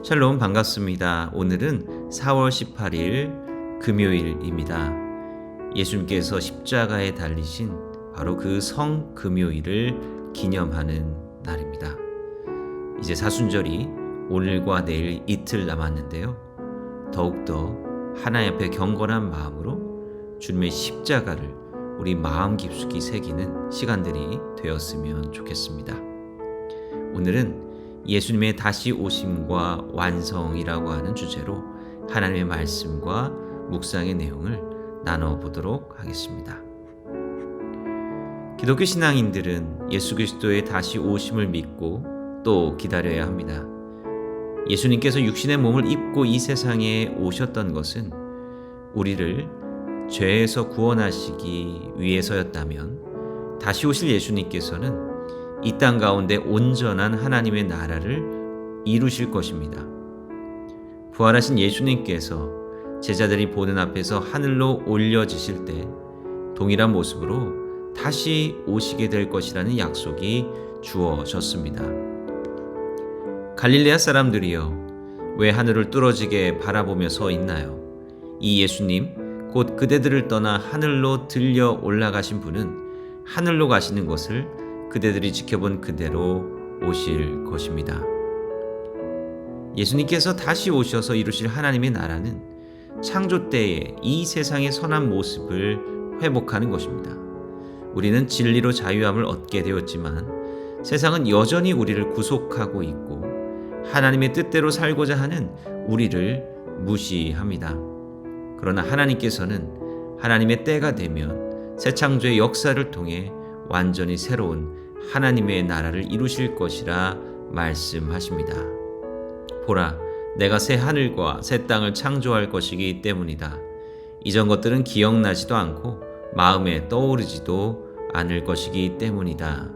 샬롬 반갑습니다. 오늘은 4월 18일 금요일입니다. 예수님께서 십자가에 달리신 바로 그 성금요일을 기념하는 날입니다. 이제 사순절이 오늘과 내일 이틀 남았는데요. 더욱더 하나님 앞에 경건한 마음으로 주님의 십자가를 우리 마음 깊숙이 새기는 시간들이 되었으면 좋겠습니다. 오늘은 예수님의 다시 오심과 완성이라고 하는 주제로 하나님의 말씀과 묵상의 내용을 나눠보도록 하겠습니다. 기독교 신앙인들은 예수 그리스도의 다시 오심을 믿고 또 기다려야 합니다. 예수님께서 육신의 몸을 입고 이 세상에 오셨던 것은 우리를 죄에서 구원하시기 위해서였다면, 다시 오실 예수님께서는 이 땅 가운데 온전한 하나님의 나라를 이루실 것입니다. 부활하신 예수님께서 제자들이 보는 앞에서 하늘로 올려지실 때 동일한 모습으로 다시 오시게 될 것이라는 약속이 주어졌습니다. 갈릴레아 사람들이여, 왜 하늘을 뚫어지게 바라보며 서 있나요? 이 예수님 곧 그대들을 떠나 하늘로 들려 올라가신 분은 하늘로 가시는 것을 그대들이 지켜본 그대로 오실 것입니다. 예수님께서 다시 오셔서 이루실 하나님의 나라는 창조 때에 이 세상의 선한 모습을 회복하는 것입니다. 우리는 진리로 자유함을 얻게 되었지만 세상은 여전히 우리를 구속하고 있고 하나님의 뜻대로 살고자 하는 우리를 무시합니다. 그러나 하나님께서는 하나님의 때가 되면 새 창조의 역사를 통해 완전히 새로운 하나님의 나라를 이루실 것이라 말씀하십니다. 보라, 내가 새 하늘과 새 땅을 창조할 것이기 때문이다. 이전 것들은 기억나지도 않고 마음에 떠오르지도 않을 것이기 때문이다.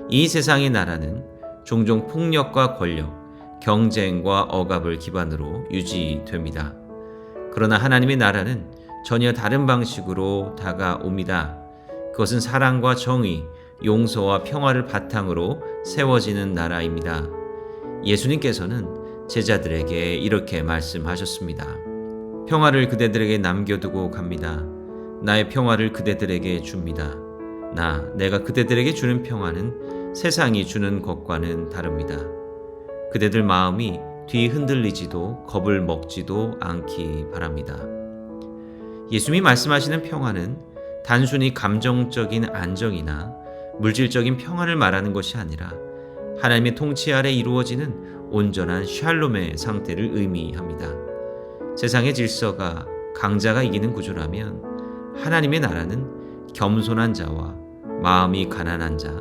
이 세상의 나라는 종종 폭력과 권력, 경쟁과 억압을 기반으로 유지됩니다. 그러나 하나님의 나라는 전혀 다른 방식으로 다가옵니다. 그것은 사랑과 정의, 용서와 평화를 바탕으로 세워지는 나라입니다. 예수님께서는 제자들에게 이렇게 말씀하셨습니다. 평화를 그대들에게 남겨두고 갑니다. 나의 평화를 그대들에게 줍니다. 내가 그대들에게 주는 평화는 세상이 주는 것과는 다릅니다. 그대들 마음이 뒤흔들리지도 겁을 먹지도 않기 바랍니다. 예수님이 말씀하시는 평화는 단순히 감정적인 안정이나 물질적인 평화를 말하는 것이 아니라 하나님의 통치 아래 이루어지는 온전한 샬롬의 상태를 의미합니다. 세상의 질서가 강자가 이기는 구조라면 하나님의 나라는 겸손한 자와 마음이 가난한 자,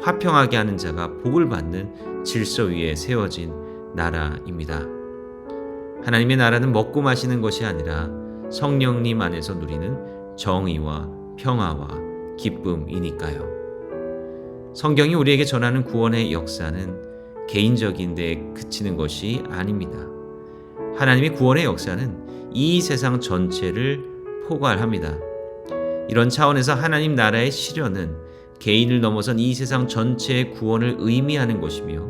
화평하게 하는 자가 복을 받는 질서 위에 세워진 나라입니다. 하나님의 나라는 먹고 마시는 것이 아니라 성령님 안에서 누리는 정의와 평화와 기쁨이니까요. 성경이 우리에게 전하는 구원의 역사는 개인적인 데 그치는 것이 아닙니다. 하나님의 구원의 역사는 이 세상 전체를 포괄합니다. 이런 차원에서 하나님 나라의 실현은 개인을 넘어선 이 세상 전체의 구원을 의미하는 것이며,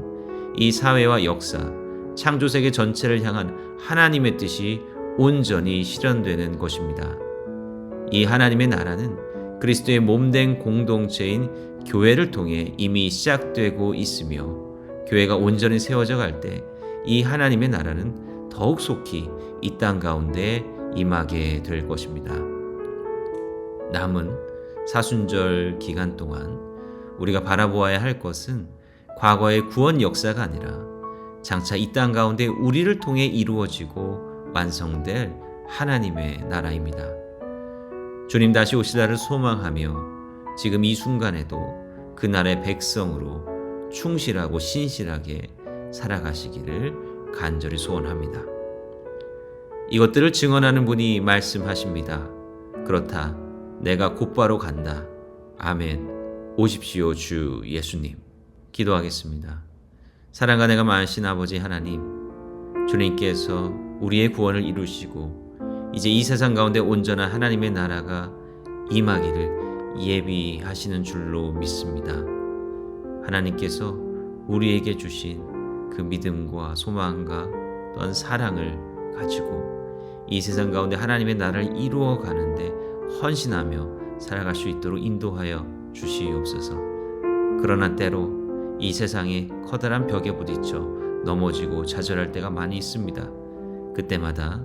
이 사회와 역사, 창조세계 전체를 향한 하나님의 뜻이 온전히 실현되는 것입니다. 이 하나님의 나라는 그리스도의 몸된 공동체인 교회를 통해 이미 시작되고 있으며, 교회가 온전히 세워져 갈 때 이 하나님의 나라는 더욱 속히 이 땅 가운데 임하게 될 것입니다. 남은 사순절 기간 동안 우리가 바라보아야 할 것은 과거의 구원 역사가 아니라 장차 이 땅 가운데 우리를 통해 이루어지고 완성될 하나님의 나라입니다. 주님 다시 오실 날을 소망하며 지금 이 순간에도 그 나라의 백성으로 충실하고 신실하게 살아가시기를 간절히 소원합니다. 이것들을 증언하는 분이 말씀하십니다. 그렇다, 내가 곧바로 간다. 아멘. 오십시오, 주 예수님. 기도하겠습니다. 사랑과 내가 많으신 아버지 하나님, 주님께서 우리의 구원을 이루시고 이제 이 세상 가운데 온전한 하나님의 나라가 임하기를 예비하시는 줄로 믿습니다. 하나님께서 우리에게 주신 그 그 믿음과 소망과 또한 사랑을 가지고 이 세상 가운데 하나님의 나라를 이루어 가는데 헌신하며 살아갈 수 있도록 인도하여 주시옵소서. 그러나 때로 이 세상의 커다란 벽에 부딪혀 넘어지고 좌절할 때가 많이 있습니다. 그때마다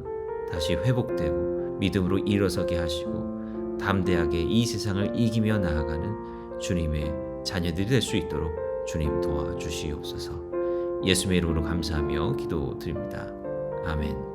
다시 회복되고 믿음으로 일어서게 하시고 담대하게 이 세상을 이기며 나아가는 주님의 자녀들이 될 수 있도록 주님 도와주시옵소서. 예수님의 이름으로 감사하며 기도드립니다. 아멘.